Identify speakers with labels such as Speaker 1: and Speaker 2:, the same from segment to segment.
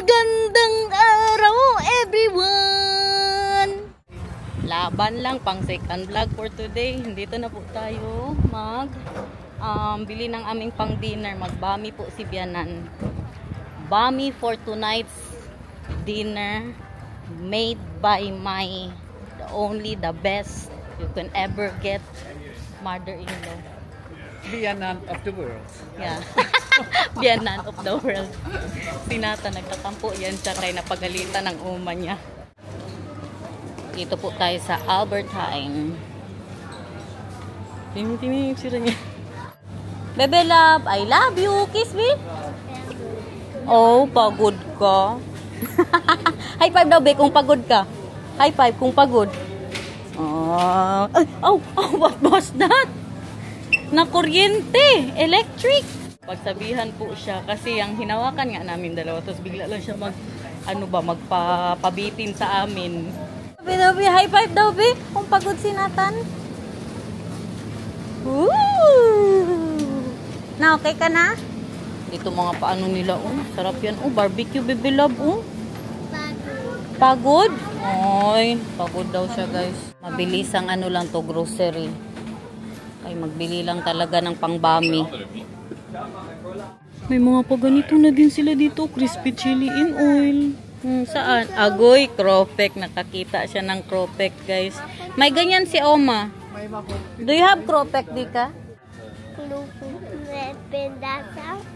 Speaker 1: Magandang araw, everyone! Laban lang, pang second vlog for today. Dito na po tayo bili ng aming pang dinner. Magbami po si Bianan. Bami for tonight's dinner, made by the best you can ever get mother-in-law.
Speaker 2: Bianan of the world.
Speaker 1: Yeah. Bianan of the world. Sinata nagtatampo yan siya kay napagalitan ng uma niya. Dito po tayo sa Albertine. Tini yung sira niya. Bebe love, I love you. Kiss me. Oh, pagod ka. High five daw, be, kung pagod ka. High five kung pagod. Oh, what was that? Na kuryente, electric. Pagsabihan po siya kasi ang hinawakan nga namin dalawa, tapos bigla lang siya magpabitin sa amin. Be, high five daw, be, kung pagod si Nathan. Na okay ka na? Dito mga paano nila, sarap yan, barbecue, baby love, Pagod? Oy, pagod daw siya, guys. Mabilis ang lang to, grocery. Ay, magbili lang talaga ng pangbami. May mga paganito na din sila dito. Crispy chili in oil. Saan? Agoy, cropek. Nakakita siya ng cropek, guys. May ganyan si Oma. Do you have cropek, Dika?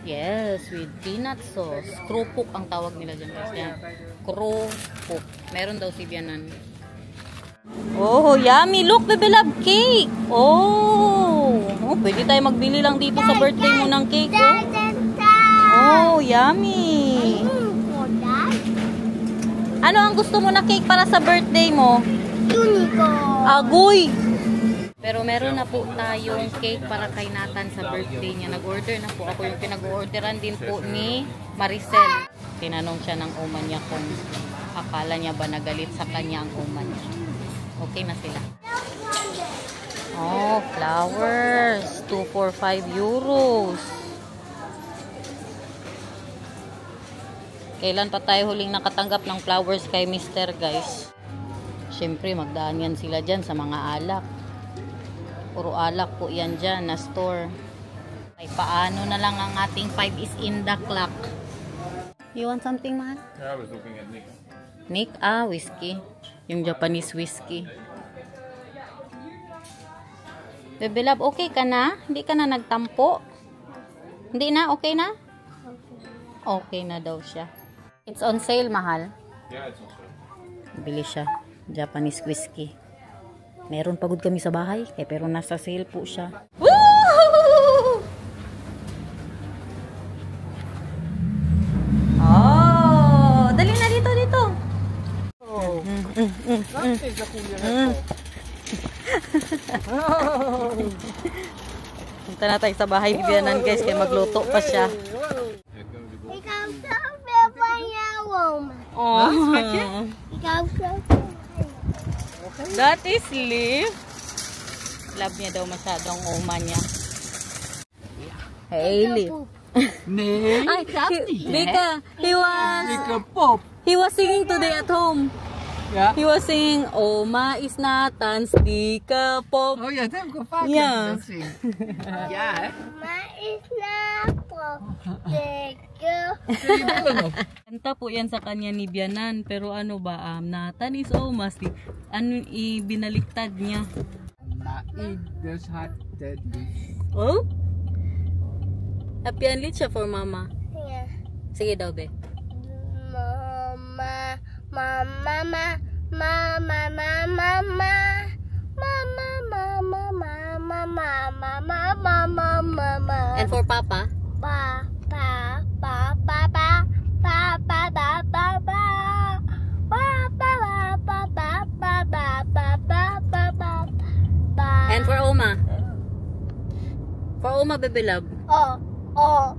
Speaker 1: Yes, with peanut sauce. Krupuk ang tawag nila dyan, guys. Yan. Krupuk. Meron daw si Bianan. Oh, yummy. Look, baby love, cake. Oh, pwede tayo magbili lang dito sa birthday mo ng cake. Oh, yummy. Ano ang gusto mo na cake para sa birthday mo? Unicorn. Agoy. Pero meron na po tayong cake para kay Nathan sa birthday niya. Nag-order na po ako. Yung pinag-orderan din po ni Maricel. Tinanong siya ng uma niya kung akala niya ba nagalit sa kanya ang uma niya. Okay na sila. Oh, flowers. 245 euros. Kailan pa tayo huling nakatanggap ng flowers kay Mr. guys? Siyempre, magdaan yan sila dyan sa mga alak. Puro alak po yan dyan na store. Ay, paano na lang ang ating 5 is in the clock. You want something, man?
Speaker 2: Yeah, I was looking at Nick.
Speaker 1: Nick? Whiskey. Yung Japanese whiskey. Baby love, okay ka na? Hindi ka na nagtampo? Hindi na? Okay na? Okay na daw siya. It's on sale, mahal.
Speaker 2: Yeah, it's on sale.
Speaker 1: Bili siya. Japanese whiskey. Meron pagod kami sa bahay. Pero nasa sale po siya. Woo! Oh! Dali na dito, dito.
Speaker 2: Oh.
Speaker 1: Punta na tayo sa bahay ni Bianan, guys, kaya magluto pa siya. Oh. That is Liv. Love niya daw masyadong uma niya. Hey, Liv.
Speaker 2: Nej,
Speaker 1: Bika, he was singing today at home.
Speaker 2: Yeah.
Speaker 1: He was singing, Oma is Nathan's Dika Pop.
Speaker 2: Oh yeah, them go fucking
Speaker 1: Yeah.
Speaker 2: dancing. Yeah.
Speaker 3: Oma is Nathan Dika.
Speaker 1: Kanta po yan sa kanya ni Bianan. Pero ano ba, Nathan is Oma's. Binaliktad niya.
Speaker 2: Maig das hat dead.
Speaker 1: Oh? Happy unlit siya for mama.
Speaker 3: Yeah.
Speaker 1: Sige daw, be.
Speaker 3: Mama, mama, mama, mama, mama, mama, mama, mama, mama, mama, mama, mama.
Speaker 1: And for papa?
Speaker 3: Pa, pa, pa, pa, pa, pa, pa, pa, pa, pa.
Speaker 1: And for Oma? For Oma, baby love?
Speaker 3: Oh,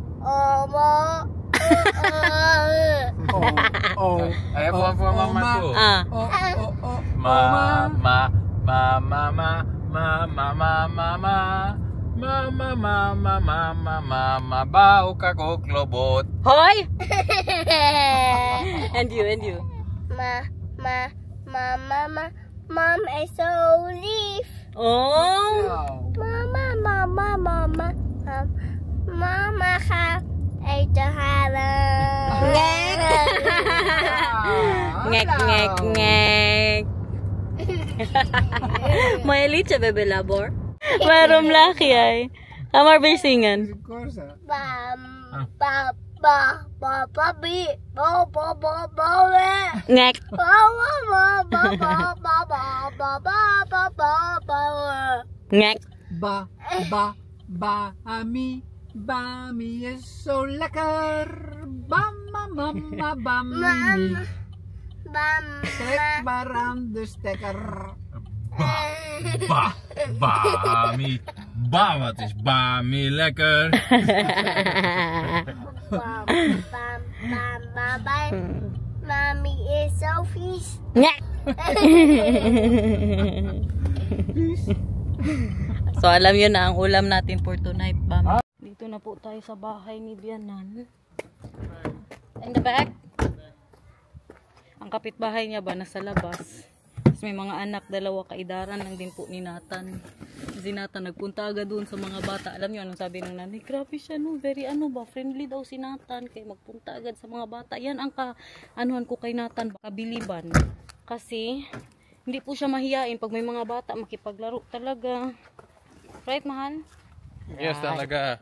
Speaker 2: I have one for mama too. Mama, mama, mama, bao ka ko klobot.
Speaker 1: Hoy! And you.
Speaker 3: Mom is so leaf.
Speaker 1: Oh.
Speaker 3: Mama have ate the
Speaker 1: Ngek. May licha bebe labor. Marom laki ay. Amar basingan.
Speaker 2: Of course.
Speaker 1: Ngek. Ngek.
Speaker 2: Bami is so lekker. Bami. Trek maar aan de stekker.
Speaker 4: Bami. Wat is Bami lekker.
Speaker 3: Mommy is so vies.
Speaker 1: Ngek. So alam yun na ang ulam natin for tonight, Bam. Dito na po tayo sa bahay ni Bianan. In the back. Ang kapitbahay niya ba nasa labas. Tapos may mga anak, dalawa kaidaran lang din po ni Nathan. Si Nathan nagpunta agad doon sa mga bata. Alam niyo anong sabi ng nanay? Grabe siya no, very friendly daw si Nathan. Kaya magpunta agad sa mga bata. Yan ang anuhan ko kay Nathan, kabiliban. Kasi hindi po siya mahiyain pag may mga bata makipaglaro talaga. Right, mahal?
Speaker 4: Yes, talaga.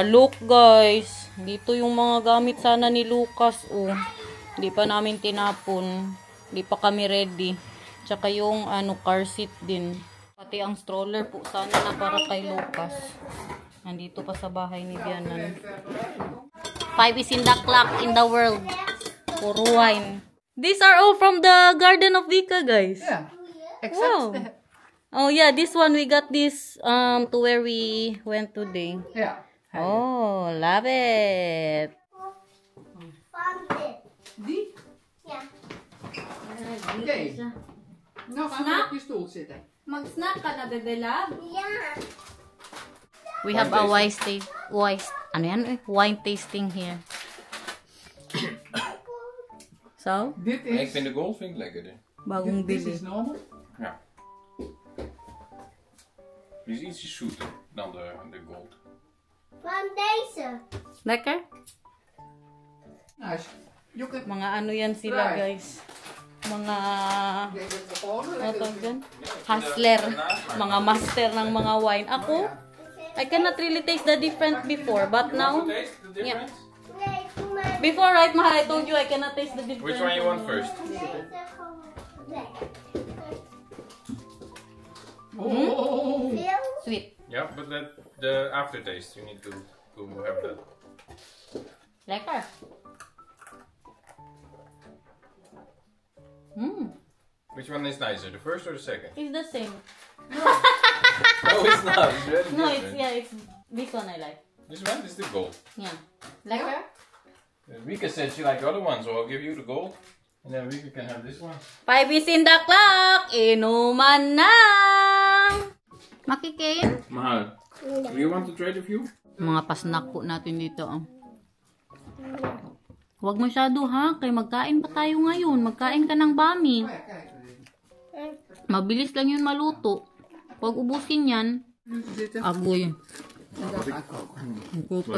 Speaker 1: Look guys. Dito yung mga gamit sana ni Lucas. Hindi pa namin tinapon. Hindi pa kami ready. Tsaka yung car seat din. Pati ang stroller po sana na para kay Lucas. Nandito pa sa bahay ni Bianan. 5 is in the clock in the world. Puro wine. These are all from the Garden of Vika, guys.
Speaker 2: Yeah. Except
Speaker 1: Wow. Oh yeah, this one we got this to where we went today.
Speaker 2: Yeah.
Speaker 1: Oh, love it.
Speaker 3: Found it.
Speaker 2: Die?
Speaker 3: Yeah.
Speaker 2: Oké. Nou gaan we op je stoel zitten.
Speaker 1: Mag-snack ka na, bebe love.
Speaker 3: Yeah.
Speaker 1: We have a wine tasting here. So,
Speaker 2: Dit
Speaker 4: Ik
Speaker 2: is...
Speaker 4: vind de gold lekkerder.
Speaker 1: bagong
Speaker 2: Dit
Speaker 1: bili.
Speaker 2: is normal.
Speaker 4: Ja. Die is ietsje zoeter dan de gold.
Speaker 3: Van deze.
Speaker 1: Lekker?
Speaker 2: Nou, je kunt...
Speaker 1: Mga ano yan sila, guys. Mga
Speaker 2: Deze is gewoon
Speaker 1: ano
Speaker 2: lekker.
Speaker 1: tawag dyan? Hustler. Mga master ng mga wine. Ako, I cannot really taste the difference before. But now, yeah.
Speaker 3: Nee, doe maar
Speaker 1: Before, right, mahal, I told you I cannot taste the difference.
Speaker 4: Which one you want first?
Speaker 3: deze gewoon. Nee.
Speaker 2: Oh.
Speaker 3: Veel?
Speaker 1: Sweet.
Speaker 4: Yeah, but the aftertaste, you need to have that.
Speaker 1: Lekker.
Speaker 4: Which one is nicer, the first or the second?
Speaker 1: It's the same.
Speaker 4: No, it's not. It's very
Speaker 1: No,
Speaker 4: different.
Speaker 1: it's this one I like.
Speaker 4: This one is the gold.
Speaker 1: Yeah. Lekker?
Speaker 4: Rika said she liked the other one, so I'll give you the gold. And then Rika can have this one.
Speaker 1: 5 is in the clock. Inuman na. Makikin.
Speaker 4: Mahal, do you want to trade a few?
Speaker 1: Mga pasnak po natin dito. Huwag masyado ha. Kaya magkain pa tayo ngayon. Magkain ka ng bami. Mabilis lang yun maluto. Huwag ubusin yan. Agoy.
Speaker 4: Wat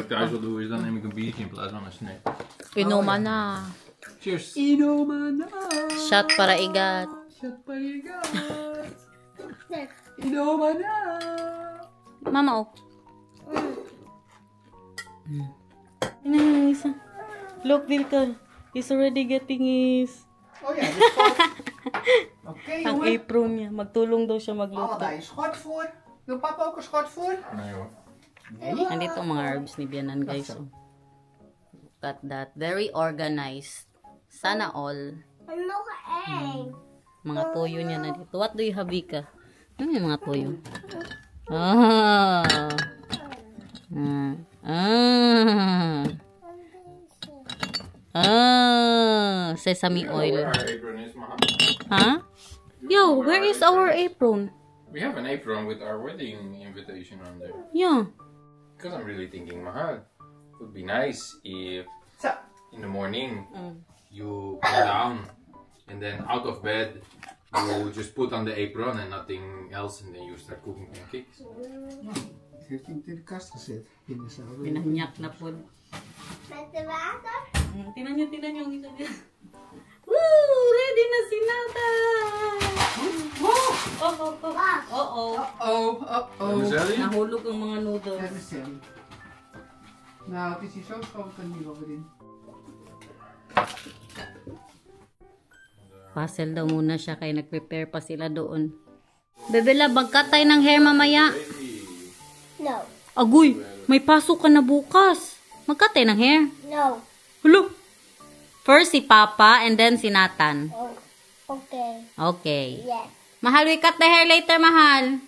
Speaker 4: ik thuis wil doen is dan neem ik een biertje in plaats van een snack.
Speaker 1: Inuman na.
Speaker 4: Cheers!
Speaker 2: Inomana.
Speaker 1: Shot para igat.
Speaker 2: Shot paligat. Inomana.
Speaker 1: Mama, oh. Isa. Look, Vilka. He's already getting his...
Speaker 2: Oh ja, dit is goed. Oké,
Speaker 1: Ang
Speaker 2: jongen.
Speaker 1: apron niya. Magtulong daw siya magluto.
Speaker 2: Allebei een schort voor. Wil papa ook een schort voor?
Speaker 4: Nee hoor.
Speaker 1: Nandito ang mga herbs ni Bianan, guys. Oh. Look at that. Very organized. Sana all.
Speaker 3: En nog één.
Speaker 1: Mga toyo niya na dito. What do you have, Vika? Ano yung mga toyo? Ah. Sesame oil.
Speaker 4: Where our apron is, Mahal.
Speaker 1: Huh? Yo, where is our apron?
Speaker 4: We have an apron with our wedding invitation on there.
Speaker 1: Yeah.
Speaker 4: Because I'm really thinking, Mahal, it would be nice if
Speaker 2: Zo.
Speaker 4: in the morning you come down, and then out of bed, you just put on the apron and nothing else, and then you start cooking pancakes.
Speaker 2: Het heeft niet in de kast gezet. In de zaal.
Speaker 1: Pinanyak na po.
Speaker 3: Met de water?
Speaker 1: Tinan nyo ang isa niya. Woo! Ready na si Nata!
Speaker 4: En Sally?
Speaker 1: Nahulog ang mga noodles.
Speaker 2: Ja, dat is Sally. Nou, het is hier zo schoon, kan hier wel weer in.
Speaker 1: Puzzle daw muna siya kaya nag-prepare pa sila doon. Bebe Love, magkat tayo ng hair mamaya.
Speaker 3: No.
Speaker 1: Agoy, may pasok ka na bukas. Magkat tayo ng hair.
Speaker 3: No.
Speaker 1: Hello? First si Papa and then si Nathan.
Speaker 3: Oh, okay.
Speaker 1: Okay.
Speaker 3: Yes.
Speaker 1: Mahal, we cut the hair later, mahal.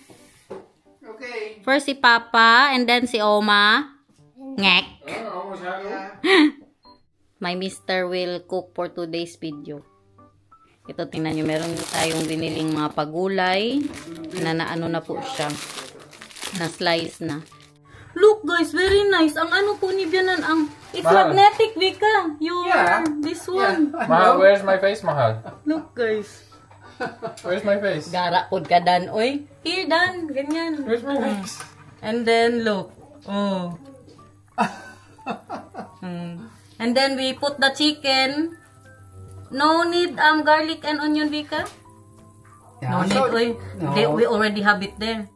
Speaker 2: Oké.
Speaker 1: First si Papa and then si Oma. Ngek.
Speaker 4: Oh, almost had it.
Speaker 2: Ja.
Speaker 1: My mister will cook for today's video. Ito, tingnan nyo, meron tayong biniling mga pagulay na naano na po siya. Na-slice na. Look guys, very nice. Ang ano po ni Bianan, ang it's
Speaker 4: Mahal.
Speaker 1: magnetic, Vika.
Speaker 2: Yeah.
Speaker 1: This one.
Speaker 4: Mahal, where's my face, Mahal?
Speaker 1: Look guys.
Speaker 4: Where's my face?
Speaker 1: Gara pod ka, Dan. Oy, here, Dan. Ganyan.
Speaker 4: Where's my face?
Speaker 1: And then, look. Oh. And then, we put the chicken. No need garlic and onion, Vika? No need, oy. We already have it there.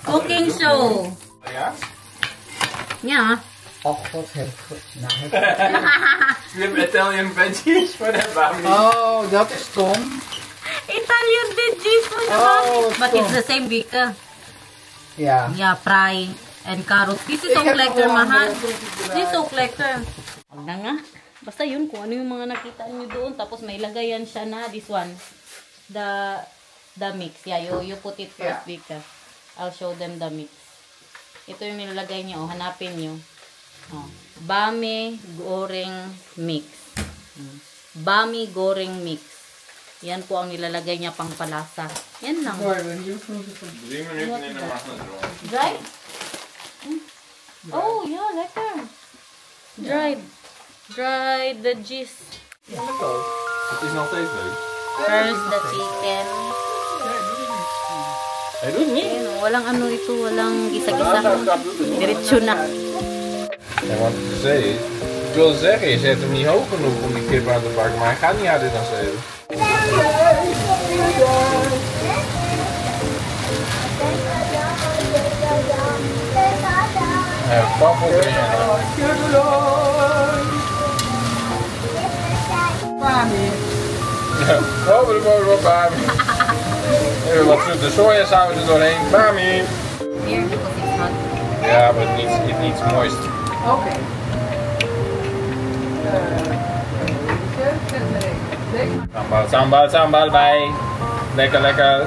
Speaker 1: Cooking show.
Speaker 4: Ja?
Speaker 1: Yeah.
Speaker 2: Oh, wat heel goed. Nou,
Speaker 4: We have Italian veggies for that family.
Speaker 2: oh, dat is Tom.
Speaker 1: Italian veggies for the
Speaker 2: Oh,
Speaker 1: family. But
Speaker 2: Tom.
Speaker 1: it's the same, Vika.
Speaker 2: Ja.
Speaker 1: Yeah, fry and carrots. This is so
Speaker 2: Ik heb
Speaker 1: lekker,
Speaker 2: gewoon
Speaker 1: mahal.
Speaker 2: een broodje erbij.
Speaker 1: This is so lekker. Huwag na nga. Basta yun, kung ano yung mga nakita nyo doon. Tapos may lagayan siya na, this one. The mix. Yeah, you put it first,
Speaker 2: Yeah.
Speaker 1: Vika. I'll show them the mix. Ito yung nilalagay niya. Oh, hanapin nyo. Oh. Bami goreng mix. Bami goreng mix. Yan po ang nilalagay niya pang palasa. Yan lang.
Speaker 4: 3 minuten in de magnetron.
Speaker 1: Dry? Oh, yeah, lekker. Dried veggies.
Speaker 4: Het is nog steeds leuk.
Speaker 1: First, the chicken.
Speaker 4: Hij doet niet.
Speaker 1: Ayan, walang ano ito, walang gisa-gisa. Diretso na.
Speaker 4: Ja, want ik wil zeggen, je zet hem niet hoog genoeg om die kip aan te pakken, maar hij gaat niet harder dan 7. Ja, papa erin.
Speaker 2: Mami.
Speaker 4: Ja, oh, we worden wat bami. Even wat zoete sojasaus er doorheen. Bami.
Speaker 1: Here, because it's hot.
Speaker 4: Ja, maar het needs moist.
Speaker 2: Oké.
Speaker 4: Sambal, sambal, sambal bij. Lekker, lekker.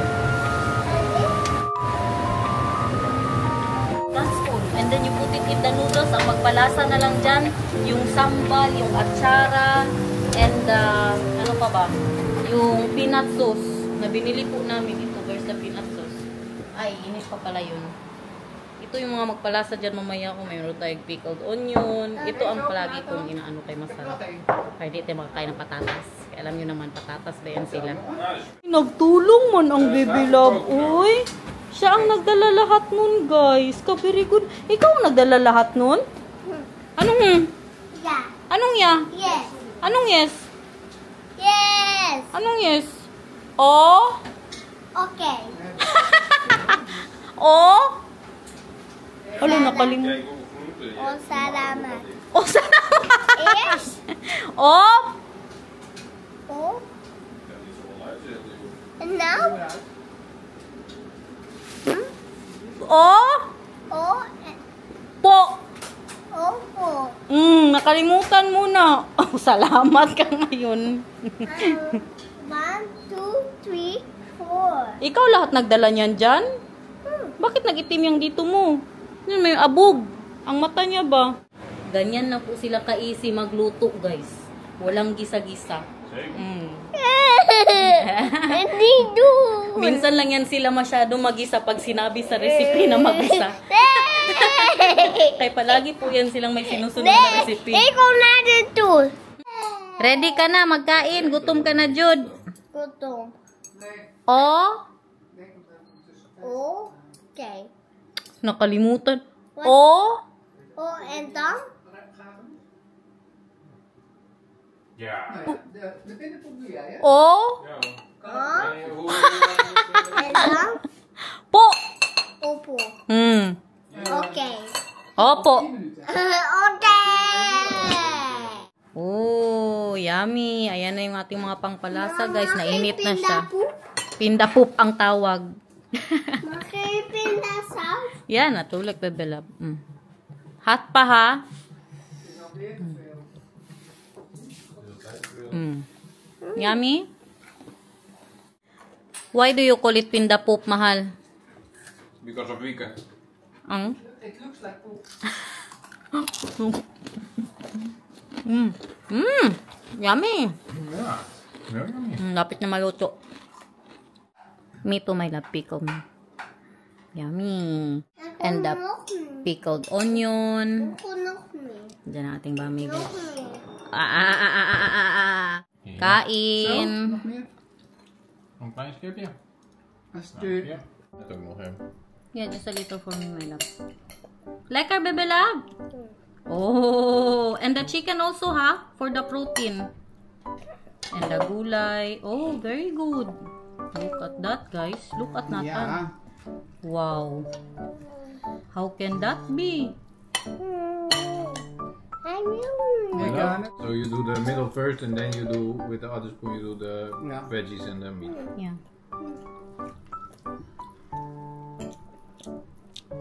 Speaker 1: That's all. And then you put it in the noodles. Ang magpalasa na lang dyan, yung sambal, yung atsara, and ano pa ba? Yung peanut sauce na binili po namin ito. Where's the peanut sauce? Ay, inis pa pala yun. Ito yung mga magpalasa dyan mamaya kung mayroon tayong pickled onion. Ito ang palagi kong inaano kay masarap. Kaya di tayo makakain ng patatas. Kaya alam nyo naman, patatas ba yan sila. Nagtulong man ang Baby Love, uy. Siya ang nagdala lahat nun, guys. Ka-very good. Ikaw ang nagdala lahat nun? Anong
Speaker 3: Yeah.
Speaker 1: Anong ya?
Speaker 3: Yes.
Speaker 1: Anong yes?
Speaker 3: Yes.
Speaker 1: Anong yes? Oh?
Speaker 3: Okay.
Speaker 1: Oh? Ano, nakalimutan.
Speaker 3: Oh, salamat.
Speaker 1: Oh, salamat.
Speaker 3: Yes.
Speaker 1: Oh?
Speaker 3: Oh. And now?
Speaker 1: Oh?
Speaker 3: Oh.
Speaker 1: Po.
Speaker 3: Oh, oh.
Speaker 1: Nakalimutan mo na. Oh, salamat ka ngayon.
Speaker 3: 1, 2, 3, 4.
Speaker 1: Ikaw lahat nagdala niyan dyan? Bakit nag-itim yung dito mo? Yan, may abog. Ang mata niya ba? Ganyan na po sila ka-easy magluto, guys. Walang gisa-gisa.
Speaker 3: Hindi do.
Speaker 1: Minsan lang yan sila masyado magisa pag sinabi sa recipe na magisa. Kaya palagi po yan silang may sinusunod na recipe.
Speaker 3: Ikaw na dito.
Speaker 1: Ready ka na, magkain. Gutom ka na, Jude.
Speaker 3: Gutom.
Speaker 1: Oh?
Speaker 3: Okay.
Speaker 1: Nakalimutan. Oh?
Speaker 3: Oh, and then?
Speaker 4: Ja.
Speaker 2: De binnenpoep doe jij, hè?
Speaker 1: Oh?
Speaker 3: And then?
Speaker 1: Po?
Speaker 3: Opo. Okay.
Speaker 1: Opo.
Speaker 2: 10 minuten.
Speaker 3: Okay.
Speaker 1: Oh, yummy. Ayan na yung ating mga pangpalasa, guys. Nainit na siya.
Speaker 3: Pindapoop.
Speaker 1: Pindapoop ang tawag.
Speaker 3: Makipindasaus.
Speaker 1: Yan, natulog, bebelab. Hot pa, ha? Yummy? Why do you call it pindapoop, mahal?
Speaker 4: Because of weekend.
Speaker 2: It looks like poep.
Speaker 1: Yummy.
Speaker 4: Ja. Very yummy.
Speaker 1: Lapit na maluto. Me too, my love, pickle me. Yummy. And the pickled onion. Diyan ang ating bami, guys. Kain.
Speaker 2: Nog meer?
Speaker 4: Een klein schipje?
Speaker 2: Alsjeblieft.
Speaker 4: Ja. Dat ook nog even.
Speaker 1: Yeah, just a little for me, my love. Lekker, bebe love. Oh, and the chicken also, ha? For the protein. And the gulay. Oh, very good. Look at that, guys. Look at Nathan.
Speaker 2: Ja.
Speaker 1: Wow. How can that be?
Speaker 4: So you do the middle first and then you do, with the other spoon, you do the
Speaker 2: Ja.
Speaker 4: veggies and the meat.
Speaker 1: Yeah.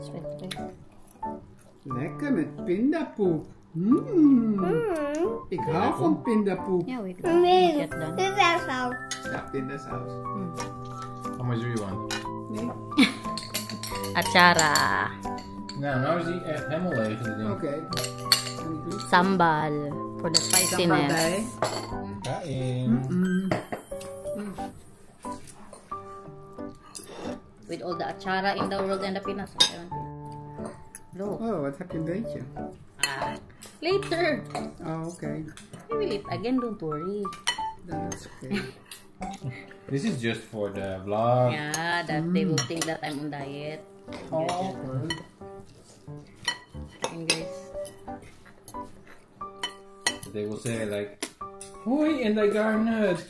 Speaker 1: Sweet, guys.
Speaker 2: Lekker met pindapoep. Ik hou van pindapoep.
Speaker 1: Yeah, wait.
Speaker 3: Nee,
Speaker 1: Get done.
Speaker 3: dit is zo.
Speaker 2: Ja, pindasaus.
Speaker 4: How much do you want?
Speaker 2: Nee?
Speaker 1: Achara.
Speaker 4: Nou, nou is die echt helemaal leeg. dit ding.
Speaker 2: Oké.
Speaker 1: Sambal. For the
Speaker 2: Sambal
Speaker 1: spiciness.
Speaker 2: bij.
Speaker 4: Ga in.
Speaker 1: With all the achara in the world and the peanuts. Look.
Speaker 2: Oh, wat heb je een beetje?
Speaker 1: Later.
Speaker 2: Oh, oké.
Speaker 1: We will eat again, don't worry.
Speaker 2: Dat is oké.
Speaker 4: This is just for the vlog.
Speaker 1: Yeah, that they will think that I'm on diet.
Speaker 2: Oh, oké.
Speaker 1: And guys.
Speaker 4: They will say like, hoi in the garnet.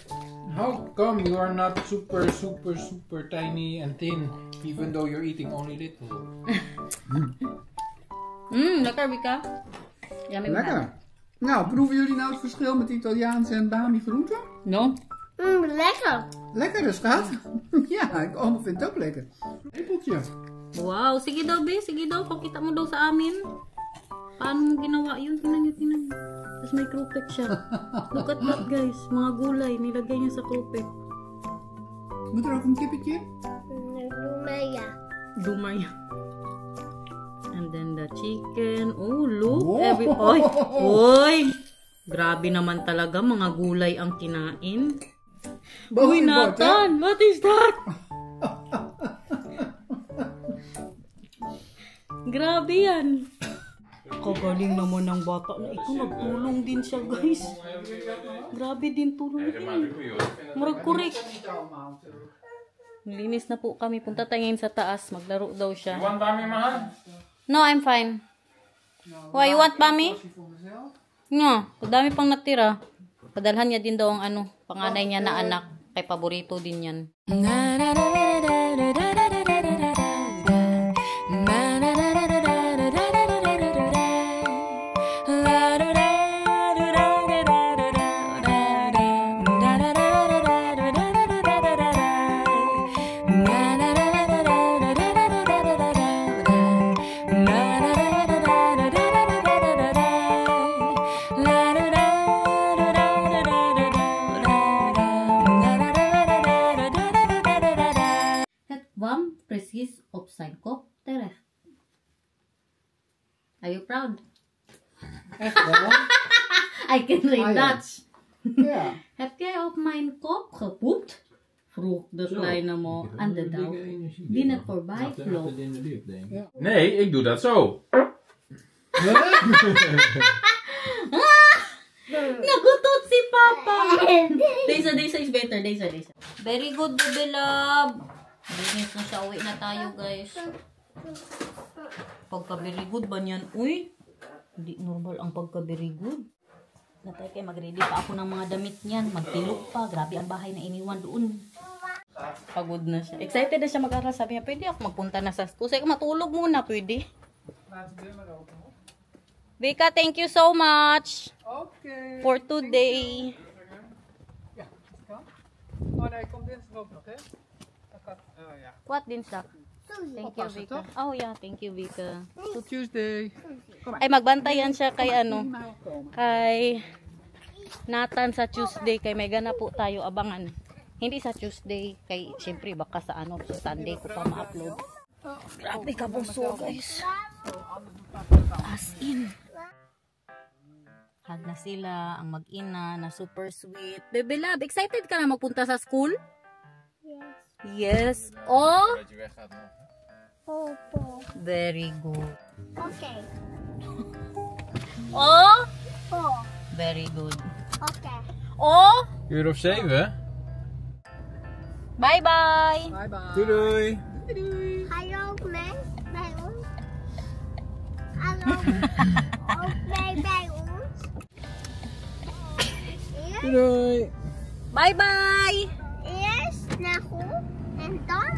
Speaker 4: How come you are not super, super, super tiny and thin, even though you're eating only little?
Speaker 1: Lekker, Vika. Yummy.
Speaker 2: Lekker. Nou, proeven jullie nou het verschil met Italiaanse en Bami groenten?
Speaker 1: No?
Speaker 3: Lekker.
Speaker 2: Lekker dus, schat. Ja, ik oma vindt het ook lekker. Lepeltje.
Speaker 1: Wow, sige daw, be. Sige daw, pakita mo daw sa amin. Paano mo ginawa yun? Tingnan nyo, tingnan nyo. Tapos may krupek siya. Look at that, guys. Mga gulay, nilagay niya sa krupek.
Speaker 2: Moet er ook een kippetje?
Speaker 3: Lumaya.
Speaker 1: Dumay. And then the chicken. Oh, look.
Speaker 2: Wow.
Speaker 1: Oy! Oy! Grabe naman talaga, mga gulay ang kinain. Uy, Nathan! What is that? Grabe yan. Kagaling naman ng bata na ito. Nagtulong din siya, guys. Grabe din tulong din. Murag kurik. Linis na po kami. Punta tayo ngayon sa taas. Maglaro daw siya.
Speaker 4: Want Bami, mahal?
Speaker 1: No, I'm fine. Why, you want Bami? No, dami pang natira. Padalhan niya din daw ang ano, panganay niya na anak. Kay paborito din yan. Precies op zijn kop terecht. Are you proud?
Speaker 2: Echt wel?
Speaker 1: I can read
Speaker 2: Ah, ja.
Speaker 1: Dutch.
Speaker 2: Ja.
Speaker 1: Heb jij op mijn kop gepoept? Vroeg de kleine mo aan de dauw. Die net voorbij vloog.
Speaker 4: Nee, ik doe dat zo.
Speaker 1: Nagutot si Papa. Deze is better. Deze. Very good, baby love. Binis na siya. Uwi na tayo, guys. Pagka very good ba niyan? Uy, hindi normal ang pagka very good. Natay kay mag-ready pa ako ng mga damit niyan. Magtilok pa. Grabe ang bahay na iniwan doon. Pagod na siya. Excited na siya mag-aral. Sabi niya, pwede ako magpunta na sa school. Sabi ko, matulog muna. Pwede. Vika, thank you so much.
Speaker 2: Okay.
Speaker 1: For today.
Speaker 2: Ja, kan. Oh nee, komt dinsdag ook nog, hè? Dat gaat, ja.
Speaker 1: What din siya? Thank you, Vika. Oh yeah, thank you, Vika.
Speaker 2: Tot Tuesday.
Speaker 1: Ay, magbantayan siya kay ano, kay Nathan sa Tuesday, kay may gana po tayo abangan. Hindi sa Tuesday, kay siyempre baka sa ano, sa Sunday ko pa ma-upload. Grabe ka bunso, guys. As in. Hag na sila, ang mag-ina na super sweet. Baby love, excited ka na magpunta sa school? Yes. Oh?
Speaker 3: Opo.
Speaker 1: Very good.
Speaker 3: Okay.
Speaker 1: Oh?
Speaker 3: Oh.
Speaker 1: Very good.
Speaker 3: Okay.
Speaker 1: Oh?
Speaker 4: Uur of 7, hè?
Speaker 1: Bye-bye.
Speaker 2: Bye bye.
Speaker 4: Doei doei.
Speaker 3: Hallo, bij ons. Hallo. Ook bij ons.
Speaker 4: Doei doei.
Speaker 1: Bye-bye.
Speaker 3: Eerst naar school en dan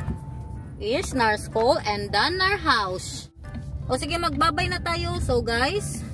Speaker 1: Eerst naar school and then naar house. O sige, magbabay na tayo. So guys,